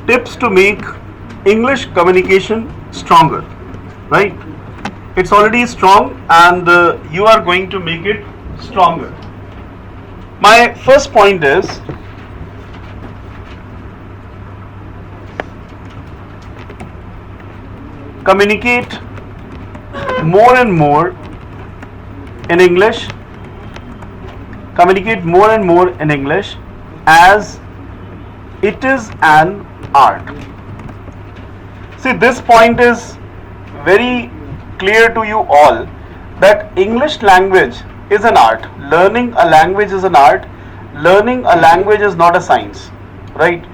tips to make English communication stronger, right? It's already strong and you are going to make it stronger. My first point is communicate more and more in English. Communicate more and more in English as it is an art. See, this point is very clear to you all that English language is an art. Learning a language is an art. Learning a language is not a science, right?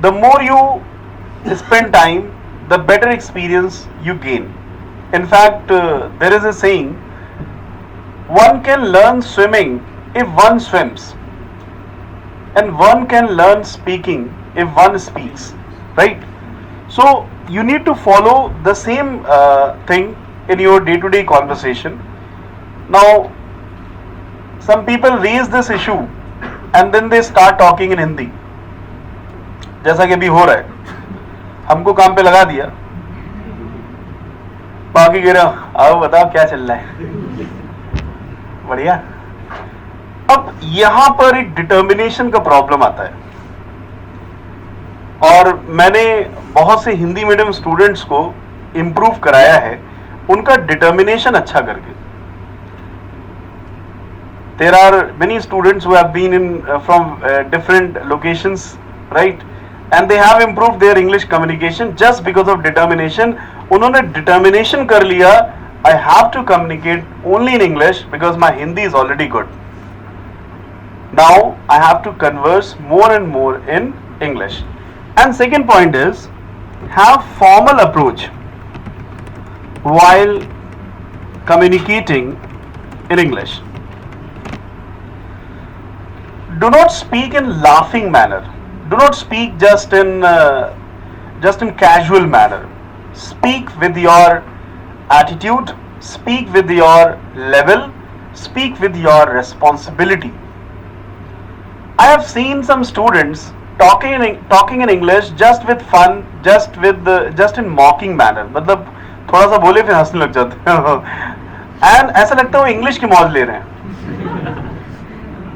The more you spend time, the better experience you gain. In fact, there is a saying, one can learn swimming if one swims, and one can learn speaking if one speaks, right? So you need to follow the same thing in your day-to-day conversation. Now, some people raise this issue and then they start talking in Hindi, जैसा कि अभी हो रहा है. हमको काम पे लगा दिया, बाकी कह रहे आओ बताओ क्या चल रहा है. बढ़िया. अब यहां पर एक डिटर्मिनेशन का प्रॉब्लम आता है, और मैंने बहुत से हिंदी मीडियम स्टूडेंट्स को इम्प्रूव कराया है उनका डिटर्मिनेशन अच्छा करके. There are many students who have been in from different locations, right? And they have improved their English communication just because of determination. उन्होंने determination कर लिया, I have to communicate only in English because my Hindi is already good. Now I have to converse more and more in English. And second point is, have formal approach while communicating in English. Do not speak in laughing manner. Do not speak just in casual manner. Speak with your attitude. Speak with your level. Speak with your responsibility. I have seen some students talking in English just with fun, just in mocking manner. मतलब थोड़ा सा बोले फिर हंसने लग जाते हैं. And ऐसा लगता है वो इंग्लिश की मौज ले रहे हैं,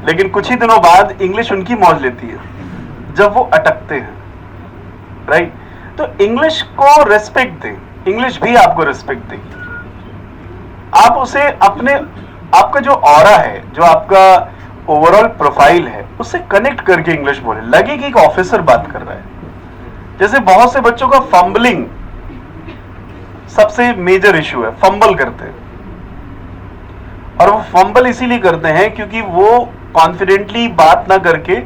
लेकिन कुछ ही दिनों बाद इंग्लिश उनकी मौज लेती है जब वो अटकते हैं, राइट? तो इंग्लिश को रेस्पेक्ट दें, इंग्लिश भी आपको रेस्पेक्ट देगी. आप उसे आपका जो ऑरा है, जो आपका ओवरऑल प्रोफाइल है, उससे कनेक्ट करके इंग्लिश बोले, लगे कि एक ऑफिसर बात कर रहा है. जैसे बहुत से बच्चों का फंबलिंग सबसे मेजर इशू है, फंबल करते हैं, और वो फंबल इसीलिए करते हैं क्योंकि वो कॉन्फिडेंटली बात ना करके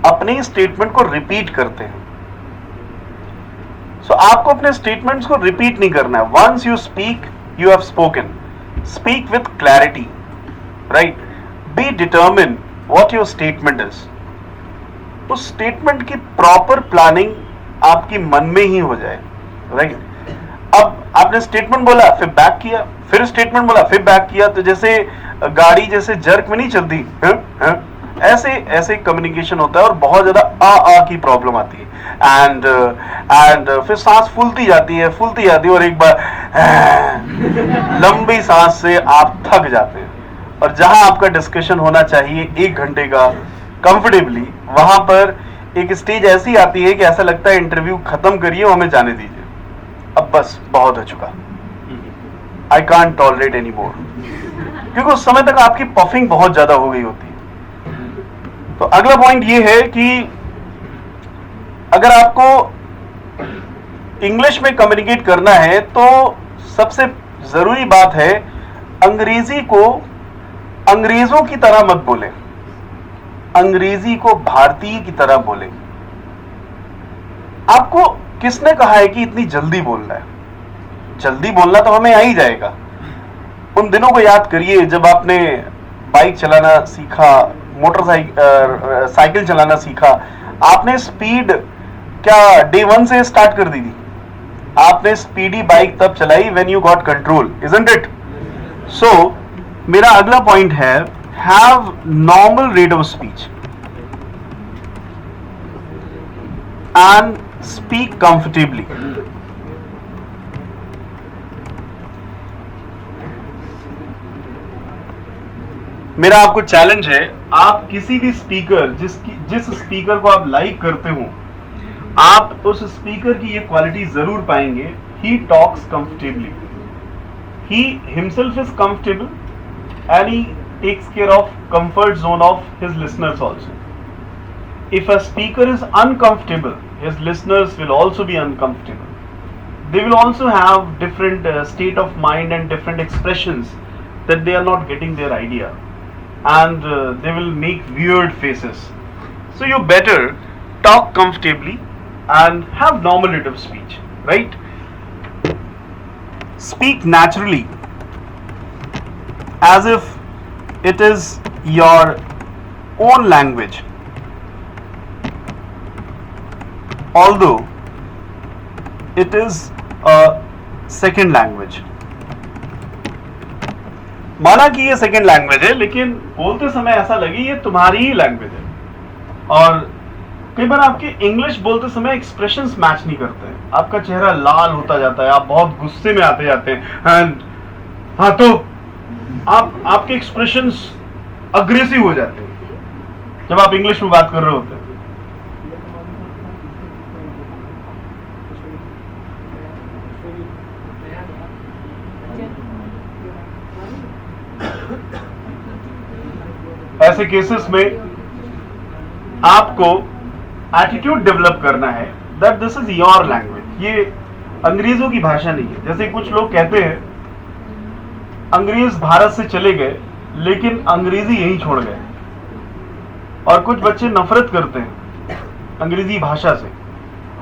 अपने स्टेटमेंट को रिपीट करते हैं. सो आपको अपने स्टेटमेंट्स को रिपीट नहीं करना है. Once you speak, you have spoken. Speak with clarity, right? Be determine what your statement is. उस स्टेटमेंट की प्रॉपर प्लानिंग आपकी मन में ही हो जाए, राइट? अब आपने स्टेटमेंट बोला, फिर बैक किया, फिर स्टेटमेंट बोला, फिर बैक किया, तो जैसे गाड़ी जैसे जर्क में नहीं चलती, ऐसे कम्युनिकेशन होता है, और बहुत ज्यादा आ की प्रॉब्लम आती है. एंड फिर सांस फूलती जाती है, और एक बार लंबी सांस से आप थक जाते हैं, और जहां आपका डिस्कशन होना चाहिए 1 घंटे का कंफर्टेबली, वहां पर एक स्टेज ऐसी आती है कि ऐसा लगता है इंटरव्यू खत्म करिए, हमें जाने दीजिए, अब बस बहुत हो चुका, I can't tolerate any more. क्योंकि उस समय तक आपकी पफिंग बहुत ज्यादा हो गई होती है. तो अगला पॉइंट ये है कि अगर आपको इंग्लिश में कम्युनिकेट करना है तो सबसे जरूरी बात है, अंग्रेजी को अंग्रेजों की तरह मत बोले, अंग्रेजी को भारतीय की तरह बोले. आपको किसने कहा है कि इतनी जल्दी बोलना है? जल्दी बोलना तो हमें आ ही जाएगा. उन दिनों को याद करिए जब आपने बाइक चलाना सीखा, साइकिल चलाना सीखा. आपने स्पीड क्या डे 1 से स्टार्ट कर दी थी? आपने स्पीडी बाइक तब चलाई when you got control, isn't it? So मेरा अगला पॉइंट है, have normal rate of speech and speak comfortably. मेरा आपको चैलेंज है, आप किसी भी स्पीकर जिस स्पीकर को आप लाइक करते हो, आप उस स्पीकर की ये क्वालिटी जरूर पाएंगे. He talks comfortably, he himself is comfortable and he takes care of comfort zone of his listeners also. If a speaker is uncomfortable, his listeners will also be uncomfortable. They will also have different state of mind and different expressions that they are not getting their idea, and they will make weird faces. So you better talk comfortably and have normal rate of speech, right? Speak naturally as if it is your own language, although it is a second language. माना कि ये second language है, लेकिन बोलते समय ऐसा लगे ये तुम्हारी ही लैंग्वेज है. और कई बार आपके इंग्लिश बोलते समय एक्सप्रेशंस मैच नहीं करते हैं, आपका चेहरा लाल होता जाता है, आप बहुत गुस्से में आते जाते हैं, एंड हाँ तो आपके एक्सप्रेशंस अग्रेसिव हो जाते हैं जब आप इंग्लिश में बात कर रहे होते हैं. ऐसे केसेस में आपको एटीट्यूड डेवलप करना है that this is your language, ये अंग्रेजों की भाषा नहीं है. जैसे कुछ लोग कहते हैं अंग्रेज भारत से चले गए लेकिन अंग्रेजी यहीं छोड़ गए, और कुछ बच्चे नफरत करते हैं अंग्रेजी भाषा से.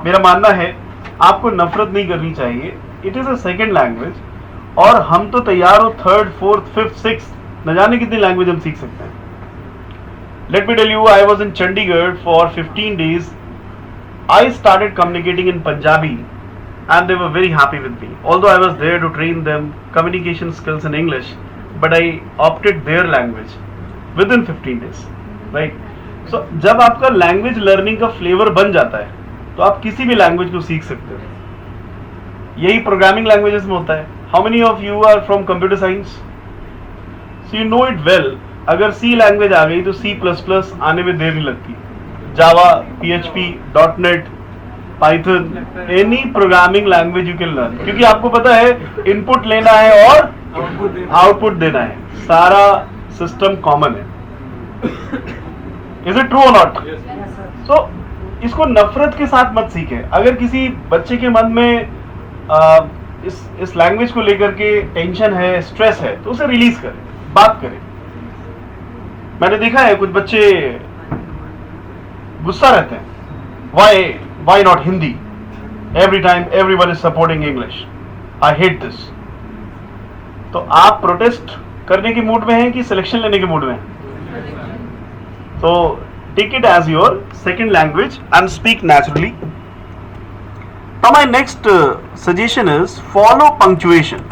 मेरा मानना है आपको नफरत नहीं करनी चाहिए, it is a second language, और हम तो तैयार हो थर्ड फोर्थ फिफ्थ सिक्स न जाने कितनी लैंग्वेज हम सीख सकते हैं. Let me tell you, I was in Chandigarh for 15 days. I started communicating in Punjabi and they were very happy with me. Although I was there to train them communication skills in English, but I opted their language within 15 days. Right? So, जब आपका language learning का flavour बन जाता है तो आप किसी भी लैंग्वेज को सीख सकते हो. यही प्रोग्रामिंग लैंग्वेजेस में होता है. How many of you are from computer science? So you know it well. अगर सी लैंग्वेज आ गई तो सी प्लस प्लस आने में देर नहीं लगती. जावा, PHP, .NET, Python, any programming language you can learn, क्योंकि आपको पता है इनपुट लेना है और आउटपुट देना है, सारा सिस्टम कॉमन है. इज इट ट्रू और नॉट? सो इसको नफरत के साथ मत सीखें. अगर किसी बच्चे के मन में इस लैंग्वेज को लेकर के टेंशन है, स्ट्रेस है, तो उसे रिलीज करें, बात करें. मैंने देखा है कुछ बच्चे गुस्सा रहते हैं, why not Hindi, every time everyone is supporting English, I hate this. तो आप प्रोटेस्ट करने के मूड में हैं कि सिलेक्शन लेने के मूड में हैं? तो take it as your second language and speak naturally. Now my next suggestion is follow punctuation.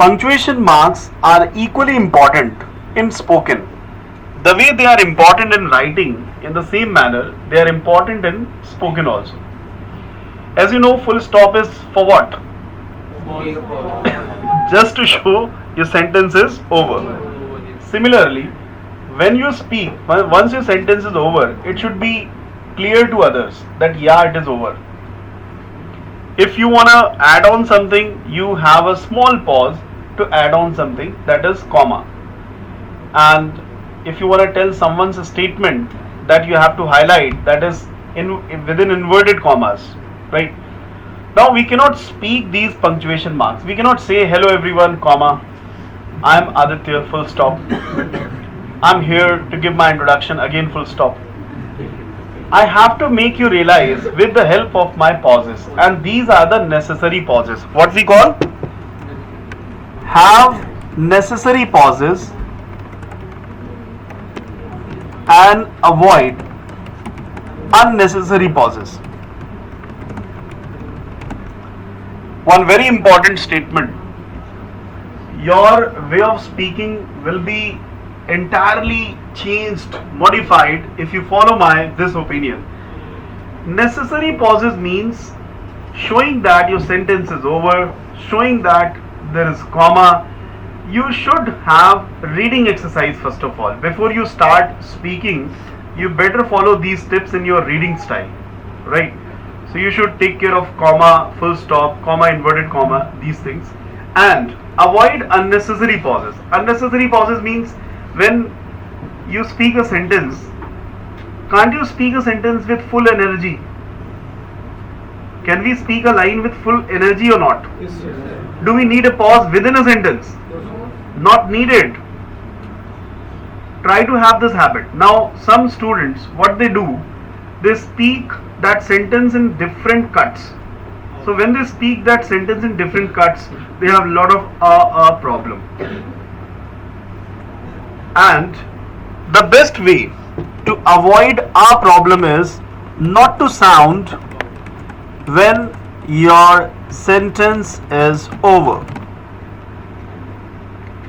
Punctuation marks are equally important in spoken. The way they are important in writing, in the same manner, they are important in spoken also. As you know, full stop is for what? Just to show your sentence is over. Similarly, when you speak, once your sentence is over, it should be clear to others that yeah, it is over. If you want to add on something, you have a small pause to add on something, that is comma. And if you want to tell someone's statement that you have to highlight, that is within inverted commas, right? Now we cannot speak these punctuation marks. We cannot say hello everyone, comma, I am Aditya, full stop. I'm here to give my introduction, again full stop. I have to make you realize with the help of my pauses, and these are the necessary pauses, what we call have necessary pauses and avoid unnecessary pauses. One very important statement: your way of speaking will be entirely changed, modified if you follow my this opinion. Necessary pauses means showing that your sentence is over, showing that there is comma. You should have reading exercise first of all. Before you start speaking, you better follow these tips in your reading style, right? So you should take care of comma, full stop, comma, inverted comma, these things, and avoid unnecessary pauses. Unnecessary pauses means when you speak a sentence, can't you speak a sentence with full energy? Can we speak a line with full energy or not? Yes, sir. Do we need a pause within a sentence? Not needed. Try to have this habit. Now, some students, what they do, they speak that sentence in different cuts. So when they speak that sentence in different cuts, they have a lot of problem. And the best way to avoid a problem is not to sound when your sentence is over.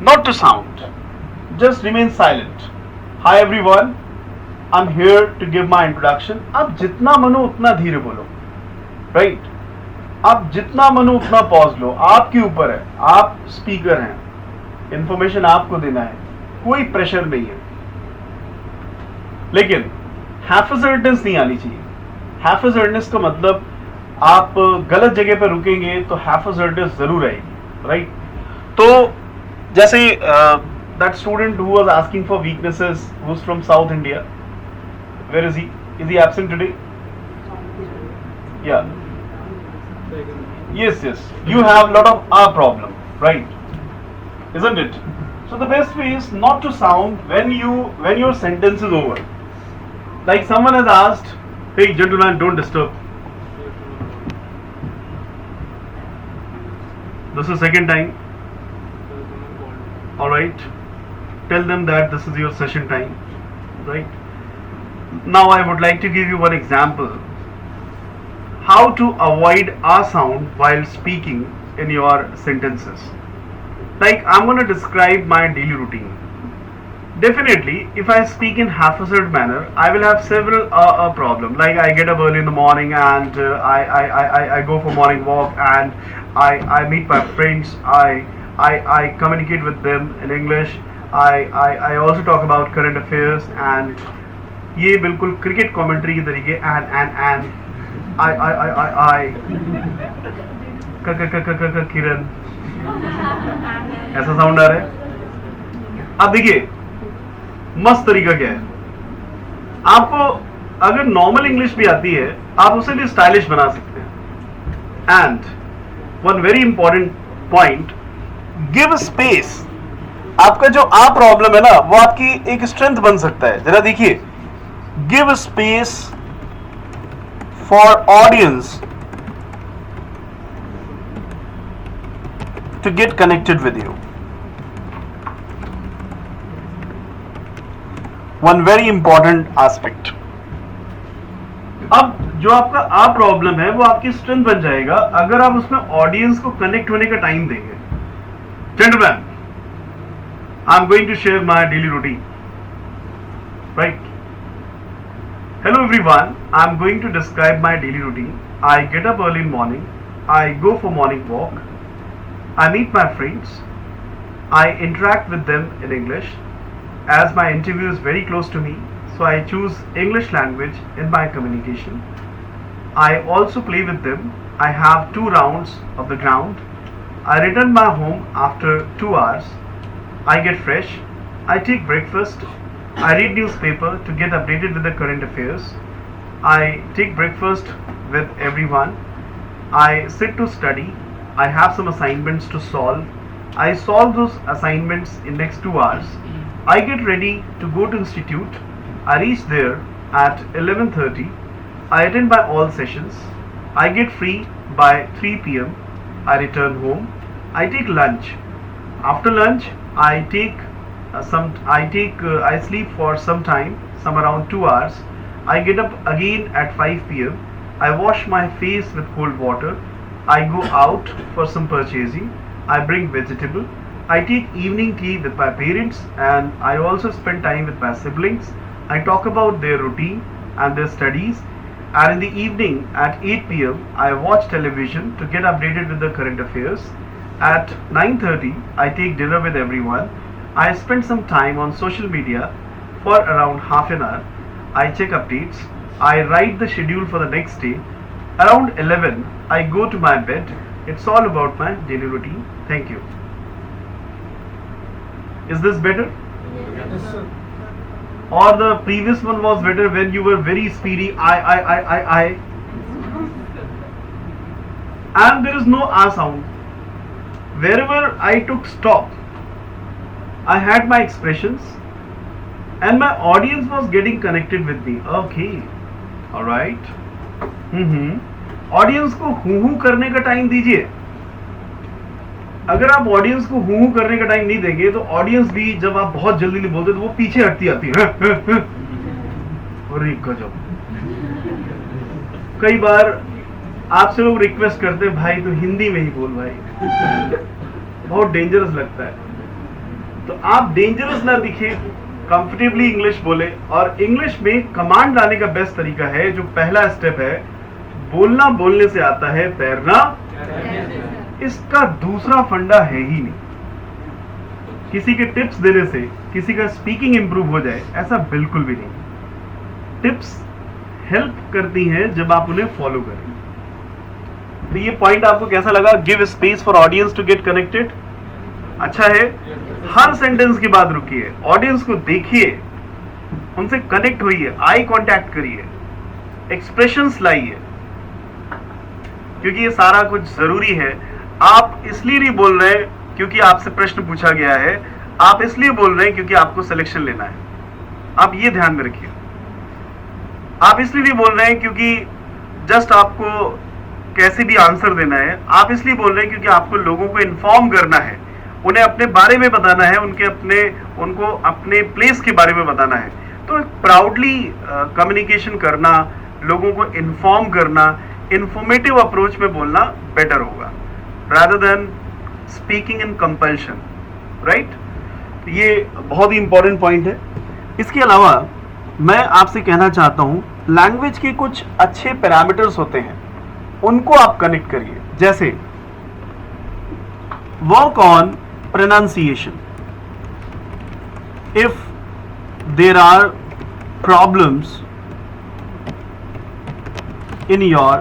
Not to sound. Just remain silent. Hi everyone, I'm here to give my introduction. आप जितना मनो उतना धीरे बोलो, right? आप जितना मनो उतना पॉज लो, आपके ऊपर है, आप स्पीकर हैं, इंफॉर्मेशन आपको देना है, कोई प्रेशर नहीं है. लेकिन हैफिजर्डनेस नहीं आनी चाहिए. हैफिजर्डनेस का मतलब आप गलत जगह पर रुकेंगे तो हैफिजर्डनेस जरूर आएगी, राइट? तो जैसे that student who was asking for weaknesses, who's from South India, where is he? Is he absent today? Yeah. Yes. You have a lot of our problem, right? Isn't it? So the best way is not to sound when your sentence is over. Like someone has asked, "Hey gentlemen, don't disturb." This is second time. All right. Tell them that this is your session time, right? Now I would like to give you one example how to avoid a sound while speaking in your sentences. Like I'm going to describe my daily routine. Definitely, if I speak in haphazard manner, I will have several problems. Like I get up early in the morning and I go for morning walk and I meet my friends. I communicate with them in English. I also talk about current affairs and ये बिल्कुल cricket commentary के तरीके and I किरण ऐसा sound आ रहा है. अब देखिए मस्त तरीका क्या है. आपको अगर नॉर्मल इंग्लिश भी आती है आप उसे भी स्टाइलिश बना सकते हैं. And one very important point, give space. आपका जो आ प्रॉब्लम है ना वो आपकी एक स्ट्रेंथ बन सकता है. जरा देखिए, give space for audience to get connected with you. One very important aspect. अब जो आपका आ प्रॉब्लम है वो आपकी स्ट्रेंथ बन जाएगा अगर आप उसमें ऑडियंस को कनेक्ट होने का टाइम देंगे. Gentleman, I'm going to share my daily routine, right? Hello everyone, I'm going to describe my daily routine. I get up early in morning, I go for morning walk, I meet my friends, I interact with them in English. As my interview is very close to me, so I choose English language in my communication. I also play with them. I have 2 rounds of the ground. I return my home after 2 hours. I get fresh, I take breakfast, I read newspaper to get updated with the current affairs. I take breakfast with everyone. I sit to study. I have some assignments to solve. I solve those assignments in next 2 hours. I get ready to go to institute. I reach there at 11:30. I attend by all sessions. I get free by 3 p.m. I return home. I take lunch. After lunch, I sleep for some time, some around 2 hours. I get up again at 5 p.m. I wash my face with cold water. I go out for some purchasing. I bring vegetable. I take evening tea with my parents, and I also spend time with my siblings. I talk about their routine and their studies, and in the evening at 8 p.m. I watch television to get updated with the current affairs. At 9:30 I take dinner with everyone. I spend some time on social media for around half an hour. I check updates. I write the schedule for the next day. Around 11 I go to my bed. It's all about my daily routine. Thank you. Is this better? Yes, sir. Or the previous one was better when you were very speedy? I. And there is no ah sound. Wherever I took stop, I had my expressions, and my audience was getting connected with me. Okay, all right. Audience को हूँ करने का time दीजिए. अगर आप audience को हूँ करने का टाइम नहीं देंगे तो ऑडियंस भी जब आप बहुत जल्दी नहीं बोलते तो वो पीछे हटती आती है. अरे गजब. कई बार आपसे लोग रिक्वेस्ट करते हैं भाई तो हिंदी में ही बोल भाई. बहुत डेंजरस लगता है. तो आप डेंजरस ना दिखे, कंफर्टेबली इंग्लिश बोले. और इंग्लिश में कमांड लाने का बेस्ट तरीका है, जो पहला स्टेप है, बोलना बोलने से आता है, तैरना इसका दूसरा फंडा है ही नहीं. किसी के टिप्स देने से किसी का स्पीकिंग इंप्रूव हो जाए, ऐसा बिल्कुल भी नहीं. टिप्स हेल्प करती हैं जब आप उन्हें फॉलो करें. तो ये पॉइंट आपको कैसा लगा? Give space for audience to get connected. अच्छा है. हर सेंटेंस के बाद रुकिए, ऑडियंस को देखिए, उनसे कनेक्ट होइए, आई कांटेक्ट करिए, एक्सप्रेशंस लाइए, क्योंकि ये सारा कुछ जरूरी है. आप इसलिए नहीं बोल रहे क्योंकि आपसे प्रश्न पूछा गया है, आप इसलिए बोल रहे हैं क्योंकि आपको सिलेक्शन लेना है. आप ये ध्यान में रखिए. आप इसलिए नहीं बोल रहे हैं क्योंकि जस्ट आपको कैसे भी आंसर देना है. आप इसलिए बोल रहे हैं क्योंकि आपको लोगों को इन्फॉर्म करना है, उन्हें अपने बारे में बताना है, उनको अपने प्लेस के बारे में बताना है. तो प्राउडली कम्युनिकेशन करना, लोगों को इन्फॉर्म करना, इंफॉर्मेटिव अप्रोच में बोलना बेटर होगा rather than speaking in compulsion, right? ये बहुत ही इंपॉर्टेंट पॉइंट है. इसके अलावा मैं आपसे कहना चाहता हूँ, लैंग्वेज के कुछ अच्छे पैरामीटर्स होते हैं, उनको आप कनेक्ट करिए. जैसे work on pronunciation. If there are problems in your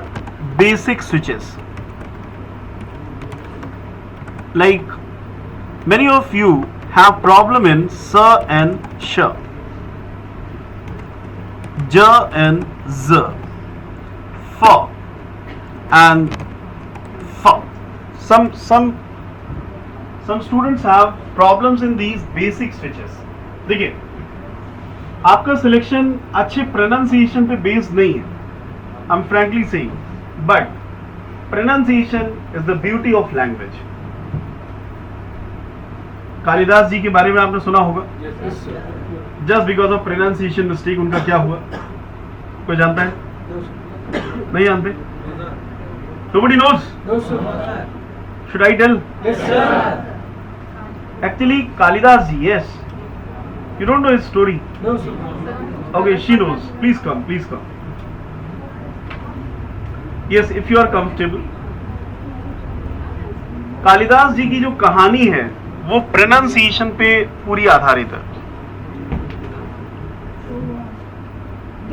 basic switches, like many of you have problem in s and sh, j and z, f and f. Some students have problems in these basic switches. देखिए, आपका selection अच्छे pronunciation पे based नहीं है, I'm frankly saying, but pronunciation is the beauty of language. Kalidas जी के बारे में आपने सुना होगा. Yes, sir. Just because of pronunciation mistake उनका क्या हुआ? कोई जानता है? नहीं जानते? Nobody knows? No, sir. Should I tell? Yes, sir. Actually, Kalidas ji, yes. You don't know his story. No, sir. Okay, she knows. Please come, please come. Yes, if you are comfortable. Kalidas जी की जो कहानी है वो pronunciation पे पूरी आधारित है.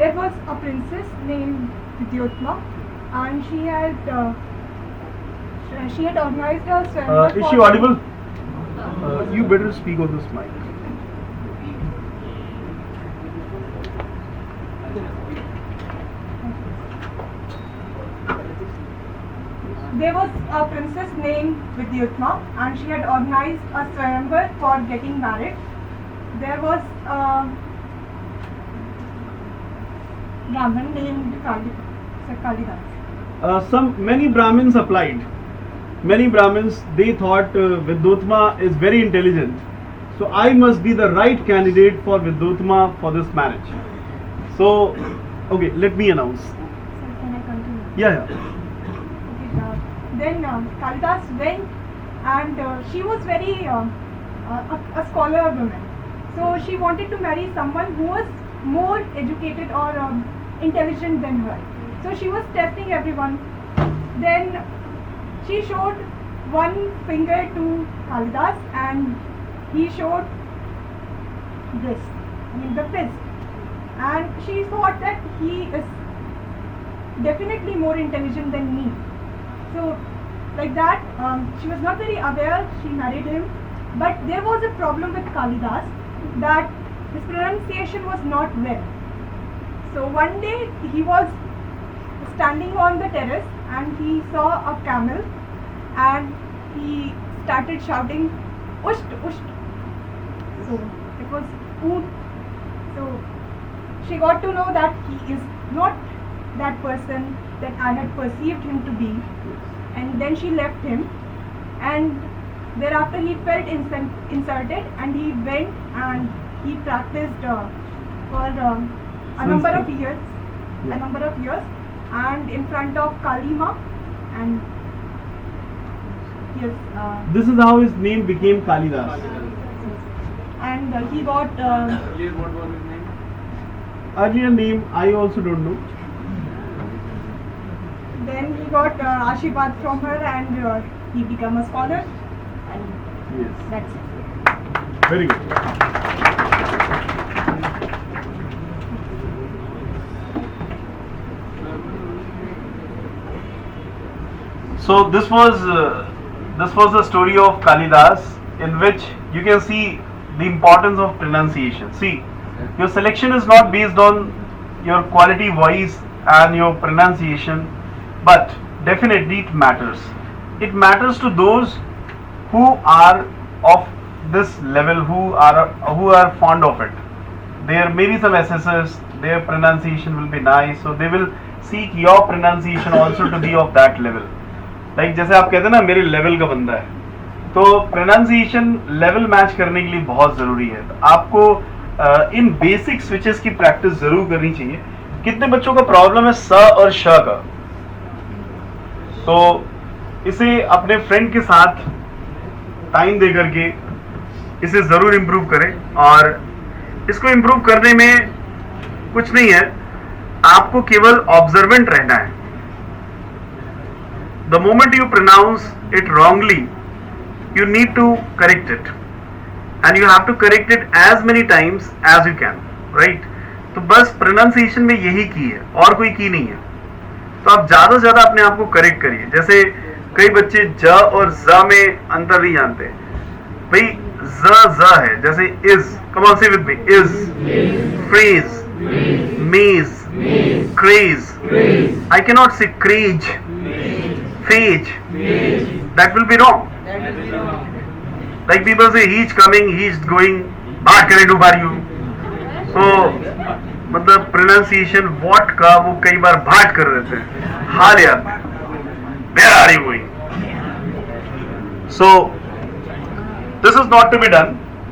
There was a princess named Vidyotma, and she had organized a swimmer. Is she audible? You better speak on this mic. There was a princess named Vidyotma, and she had organized a swimmer for getting married. There was a Brahmin named Kalidas. Many Brahmins applied. Many Brahmins, they thought Vidyotma is very intelligent, so I must be the right candidate for Vidyotma for this marriage. So, okay, let me announce. So can I continue? Yeah. Then Kalidas went, and she was very a scholar woman. So she wanted to marry someone who was more educated or intelligent than her. So she was testing everyone. Then she showed one finger to Kalidas and he showed this, the fist. And she thought that he is definitely more intelligent than me. So like that, she was not very aware, she married him. But there was a problem with Kalidas, that his pronunciation was not well. So one day he was standing on the terrace and he saw a camel and he started shouting, "Usht, usht." So it was oot. So she got to know that he is not that person that I had perceived him to be. And then she left him, and thereafter he felt insulted and he went and he practiced for a number of years, and in front of Kalima, and yes, This is how his name became Kalidas. and he got Earlier, what was his name? Earlier name I also don't know. then he got Ashirwad from her, and he became a scholar, and Yes. that's it. Very good. So this was the story of Kalidas, in which you can see the importance of pronunciation. See, your selection is not based on your quality voice and your pronunciation, but definitely it matters. It matters to those who are of this level, who are fond of it. There may be some SSers, their pronunciation will be nice, so they will seek your pronunciation also to be of that level. Like जैसे आप कहते हैं ना मेरे level का बंदा है, तो प्रोनाउंसिएशन लेवल मैच करने के लिए बहुत ज़रूरी है. तो आपको इन बेसिक स्विचेस की प्रैक्टिस ज़रूर करनी चाहिए. कितने बच्चों का प्रॉब्लम है स और श का, तो इसे अपने फ्रेंड के साथ टाइम दे करके इसे ज़रूर इम्प्रूव करें. और इसको इम्प्रूव करने में कुछ नहीं है, आपको केवल ऑब्जर्वेंट रहना है. The moment you pronounce it wrongly, you need to correct it, and you have to correct it as many times as you can, right? तो बस pronunciation में यही की है और कोई की नहीं है. तो आप ज़्यादा से ज़्यादा अपने आप को करेक्ट करिए. जैसे कई बच्चे ज और ज में अंतर नहीं जानते. भाई ज है, जैसे is, come on say with me, is, freeze, maze, craze. I cannot say craze. Phage. That will be wrong. Like people say, he's coming, he's going. बात करें to you. So मतलब pronunciation what का वो कई बार भाट कर देते हैं. हाल यार, where are you going? So this is not to be done,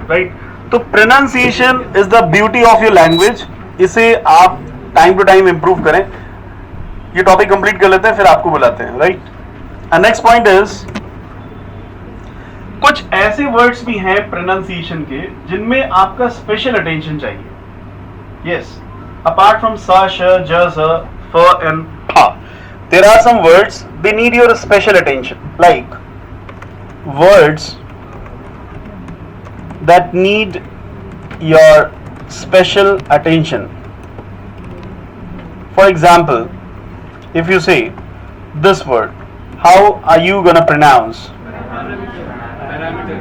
right? तो pronunciation is the beauty of your language. इसे आप time to time improve करें. ये टॉपिक कंप्लीट कर लेते हैं, फिर आपको बुलाते हैं, राइट? नेक्स्ट पॉइंट इज, कुछ ऐसे वर्ड्स भी हैं प्रोनाउंसिएशन के जिनमें आपका स्पेशल अटेंशन चाहिए. यस, अपार्ट फ्रॉम स, श, ज, ज, फ एंड ह, there are some words they need your special attention, like words that need your special attention. For example, if you say this word, how are you gonna pronounce? Parameter.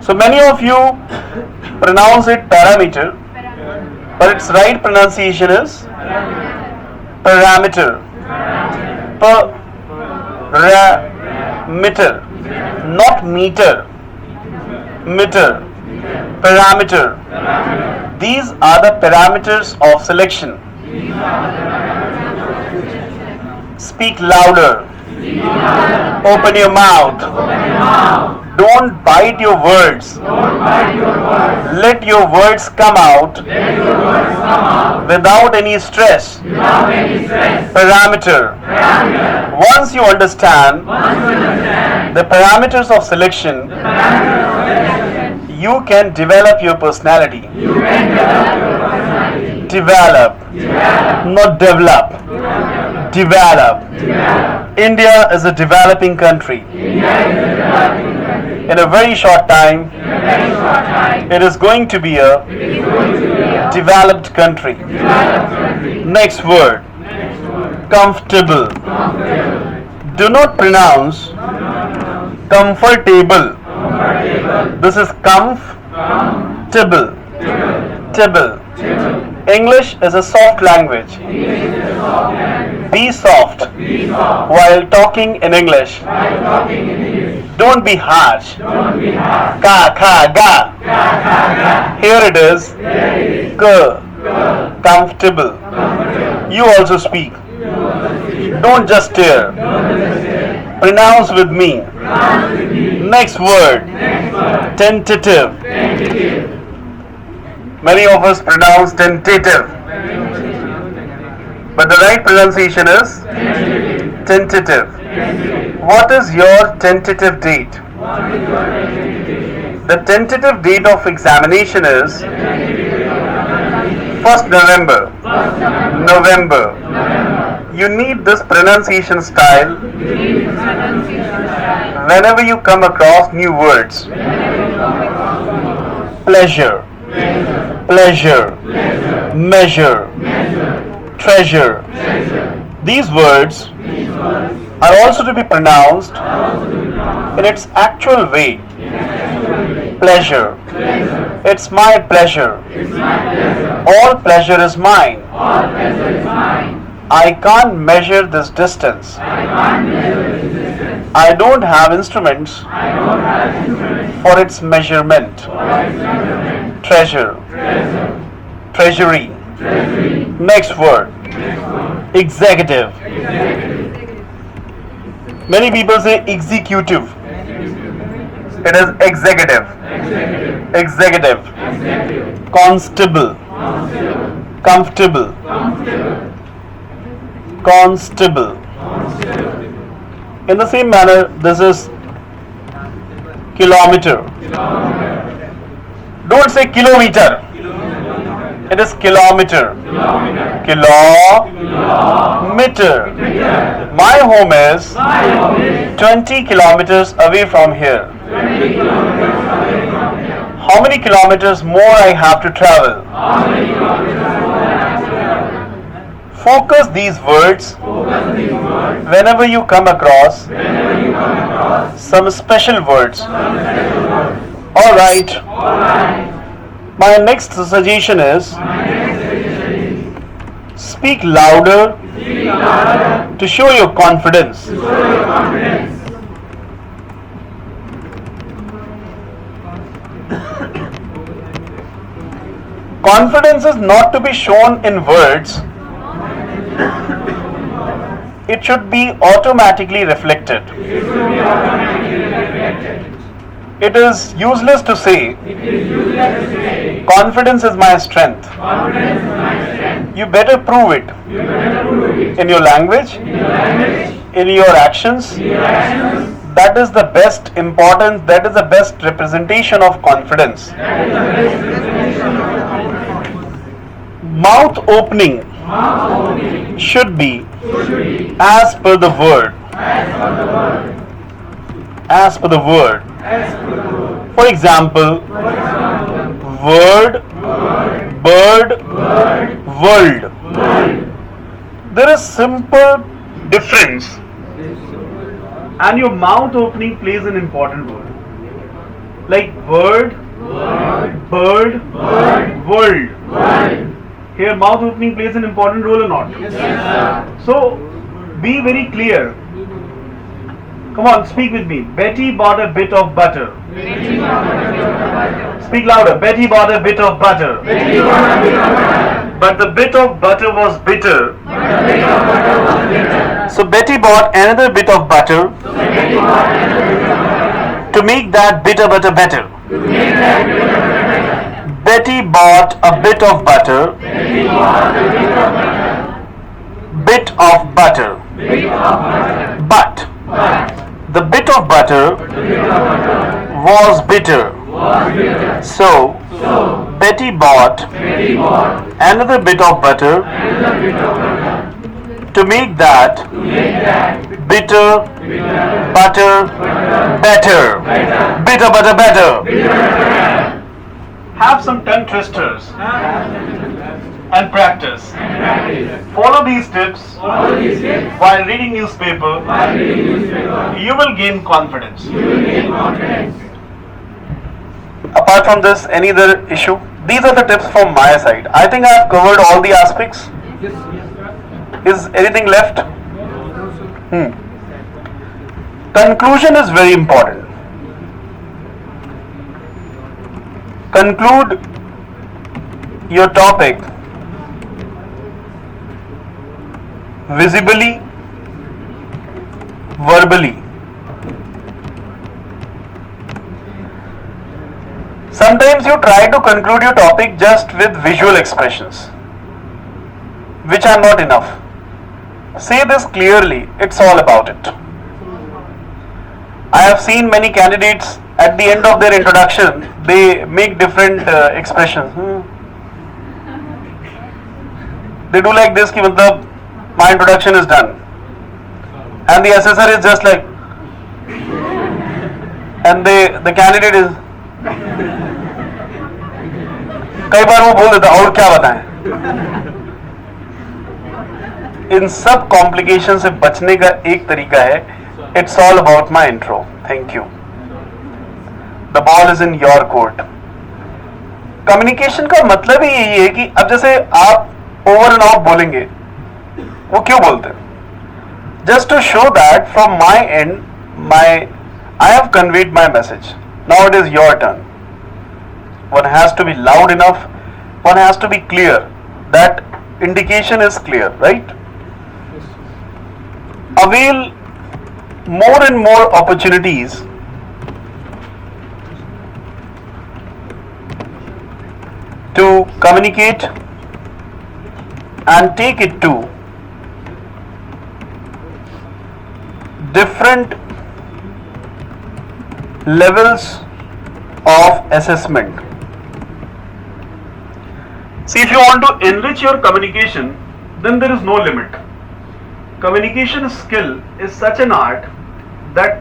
So many of you pronounce it parameter, but its right pronunciation is parameter. Parameter, not meter. Meter, parameter. These are the parameters of selection. Speak louder. Open your mouth. Don't bite your words. Let your words come out without any stress. Parameter. Once you understand the parameters of selection, you can develop your personality. Develop, not develop. Develop. India is a developing country. In a very short time, it is going to be a developed country. Next word, comfortable. Do not pronounce comfortable. This is comfortable. Tibble. English is a soft language. Be soft while talking in English. Don't be harsh. Ka, ka, ga. Here it is. K. Comfortable. You also speak. Don't just stare. Pronounce with me. Next word. Tentative. Many of us pronounce tentative. But the right pronunciation is tentative. What is your tentative date? The tentative date of examination is 1st November. November. You need this pronunciation style whenever you come across new words. Pleasure, pleasure, measure, treasure. These words are also to be pronounced in its actual way. Pleasure. It's my pleasure. All pleasure is mine. I can't measure this distance. I don't have instruments for its measurement. Treasure. Treasury. Next word. Executive. Many people say executive. It is executive. Executive. Constable. Comfortable. Constable. In the same manner, this is kilometer. Don't say kilometer. It is kilometer. Kilometer. My home is 20 kilometers away from here. How many kilometers more I have to travel? Focus these words whenever you come across some special words. Alright. My next suggestion is speak louder to show your confidence. Confidence is not to be shown in words. It should be automatically reflected. It is useless to say, confidence is my strength. You better prove it in your language, in your actions. That is the best importance, that is the best representation of confidence. Mouth opening should be as per the word. As per the word. For example, word, bird, world. There is simple difference, And your mouth opening plays an important role. Like word, bird, world. Here mouth opening plays an important role or not? Yes, sir. So be very clear. Come on, speak with me. Betty bought a bit of butter. Speak louder. Betty bought a bit of butter. But the bit of butter was bitter. so Betty bought another bit of butter to make that bitter butter better. Betty bought a bit of butter. Bit of butter. But The bit of butter was bitter. So Betty bought another bit of butter to make that bitter butter better. Bitter butter better. Have some tongue twisters and practice. Follow these tips while reading newspaper. You will gain confidence. Apart from this, any other issue? These are the tips from my side. I think I have covered all the aspects. Is anything left? Conclusion is very important. Conclude your topic visibly, verbally. Sometimes you try to conclude your topic just with visual expressions, which are not enough. Say this clearly, it's all about it. I have seen many candidates at the end of their introduction, they make different expressions. They do like this, ki matlab, my introduction is done. And the assessor is just like, and the candidate is, कई बार वो बोल देता और क्या बताएं. इन सब complication से बचने का एक तरीका है, it's all about my intro. Thank you. The ball is in your court. Communication का मतलब ही यही है कि अब जैसे आप ओवर एंड ऑफ बोलेंगे, वो क्यों बोलते हैं? Just to show that from my end I have conveyed my message. Now it is your turn. One has to be loud enough, one has to be clear. That indication is clear, right? Avail more and more opportunities to communicate and take it to different levels of assessment. See, if you want to enrich your communication, then there is no limit. Communication skill is such an art that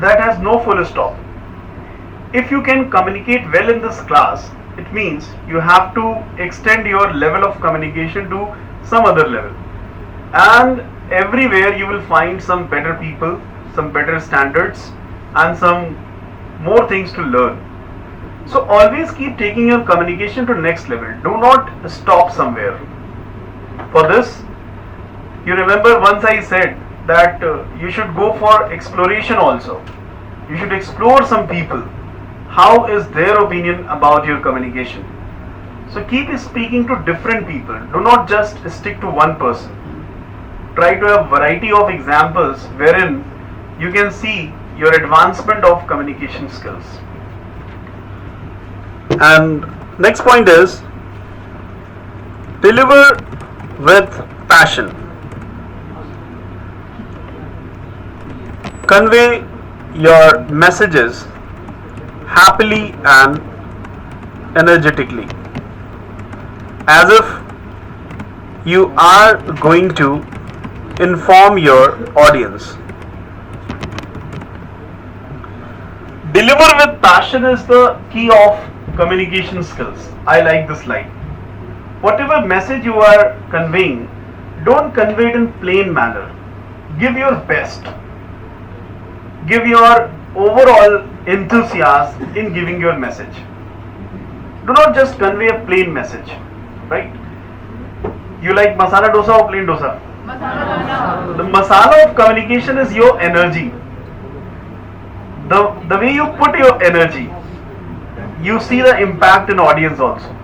has no full stop. If you can communicate well in this class, it means you have to extend your level of communication to some other level. And everywhere you will find some better people, some better standards, and some more things to learn. So always keep taking your communication to next level. Do not stop somewhere. For this, you remember once I said that you should go for exploration also. You should explore some people. How is their opinion about your communication? So keep speaking to different people. Do not just stick to one person. Try to have variety of examples wherein you can see your advancement of communication skills. And next point is deliver with passion. Convey your messages happily and energetically, as if you are going to inform your audience. Deliver with passion is the key of communication skills. I like this line. Whatever message you are conveying, don't convey it in plain manner. Give your best. Give your overall enthusiasm in giving your message. Do not just convey a plain message, right? You like masala dosa or plain dosa? Masala dosa. The masala of communication is your energy. The way you put your energy, you see the impact in audience also.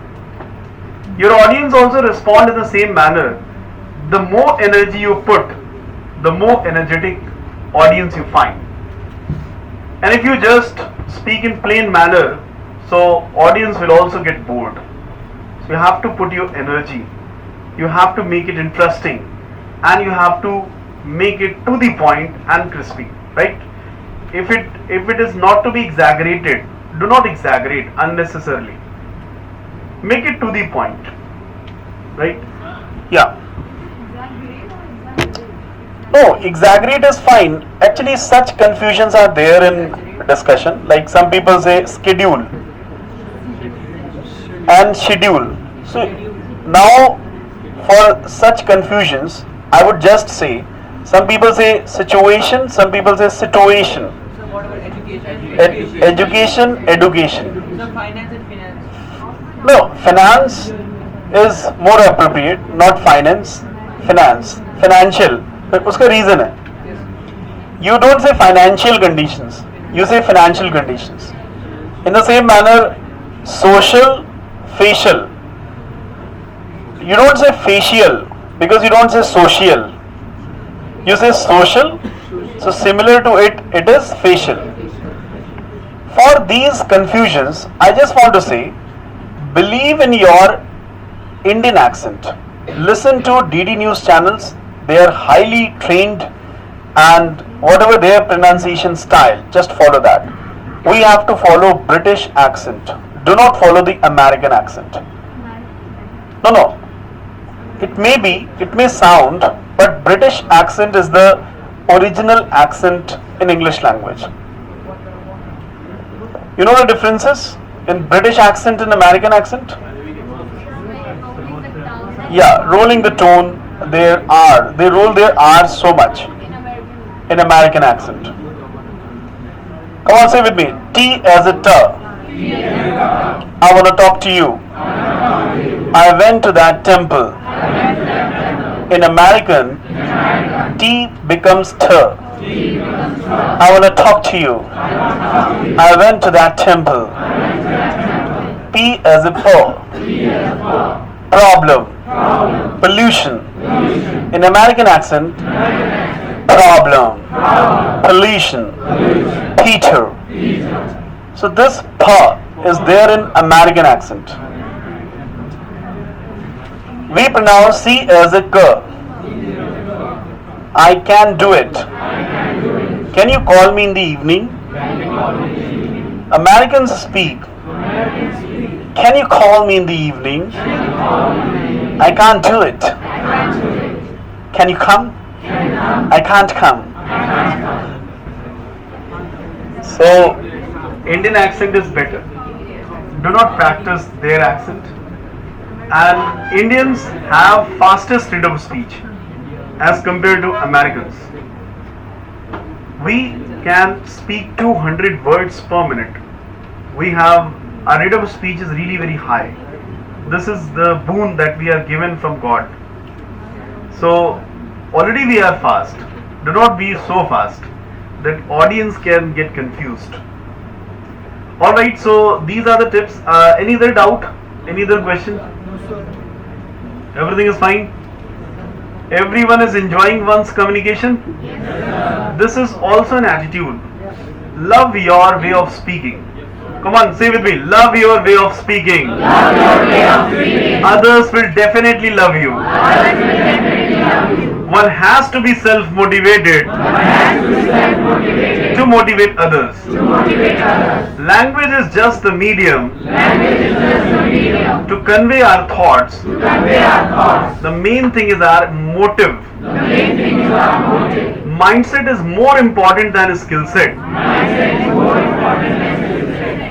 Your audience also respond in the same manner. The more energy you put, the more energetic audience you find. And if you just speak in plain manner, so audience will also get bored. So you have to put your energy, you have to make it interesting, and you have to make it to the point and crispy, right? if it is not to be exaggerated, do not exaggerate unnecessarily. Make it to the point, right? Yeah. No, exaggerate is fine. Actually, such confusions are there in discussion. Like some people say schedule and schedule. So now, for such confusions, I would just say some people say situation, some people say situation. So what about education? Education, education. So finance and finance. No, finance is more appropriate, not finance. Finance, financial. उसका reason है. You don't say financial conditions. You say financial conditions. In the same manner, social, facial. You don't say facial because you don't say social. You say social. So similar to it, it is facial. For these confusions, I just want to say, believe in your Indian accent. Listen to DD News channels. They are highly trained, and whatever their pronunciation style, just follow that. We have to follow British accent. Do not follow the American accent. No. It may sound, but British accent is the original accent in English language. You know the differences in British accent and American accent? Yeah, rolling the tone, they roll their R so much in American accent. Come on, say with me. T as a T. I want to talk to you. I went to that temple. In American, T becomes T. I want to talk to you. I went to that temple. P as a P. Problem. Pollution. In American accent, problem. Pollution. Peter. So this P is there in American accent. We pronounce C as a K. I can do it. Can you call me in the evening? Americans speak. Can you call me in the evening? I can't do it. Can you come? I can't come. So, Indian accent is better. Do not practice their accent. And Indians have fastest rate of speech as compared to Americans. We can speak 200 words per minute. Our rate of speech is really very high. This is the boon that we are given from God. So already we are fast. Do not be so fast that audience can get confused. Alright, so these are the tips. Any other doubt? Any other question? Everything is fine? Everyone is enjoying one's communication? This is also an attitude. Love your way of speaking. Come on, say with me. Love your way of speaking. Others will definitely love you. One has to be self-motivated to motivate others. Language is just the medium to convey our thoughts. The main thing is our motive. Mindset is more important than a skill set.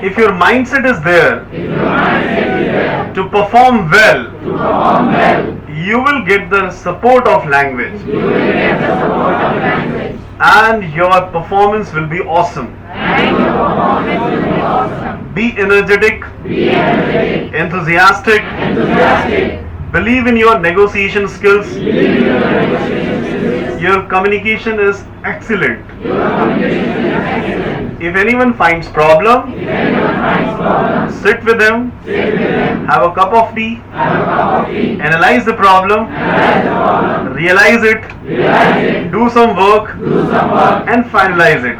If your mindset is there to perform well, you will get the support of language. And your performance will be awesome. Be energetic, enthusiastic, believe in your negotiation skills. Your communication is excellent. If anyone finds problem, sit with them, have a cup of tea, analyze the problem, realize it, do some work, and finalize it.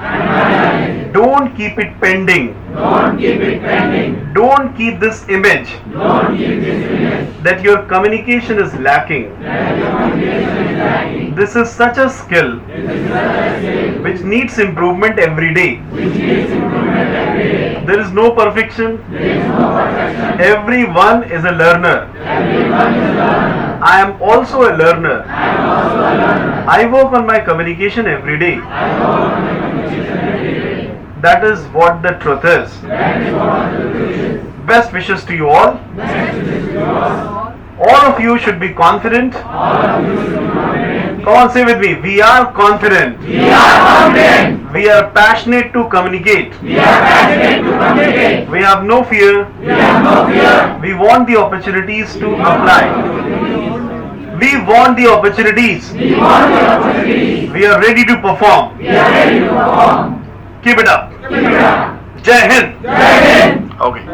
Don't keep it pending. Don't keep this image that your communication is lacking. This is such a skill which needs improvement every day. There is no perfection. Everyone is a learner. I am also a learner. I work on my communication every day. That is what the truth is. Best wishes to you all. All of you should be confident. Come on, say with me. We are confident. We are passionate to communicate. We have no fear. We want the opportunities to apply. We want the opportunities. We are ready to perform. Keep it up. Jai Hind. Okay.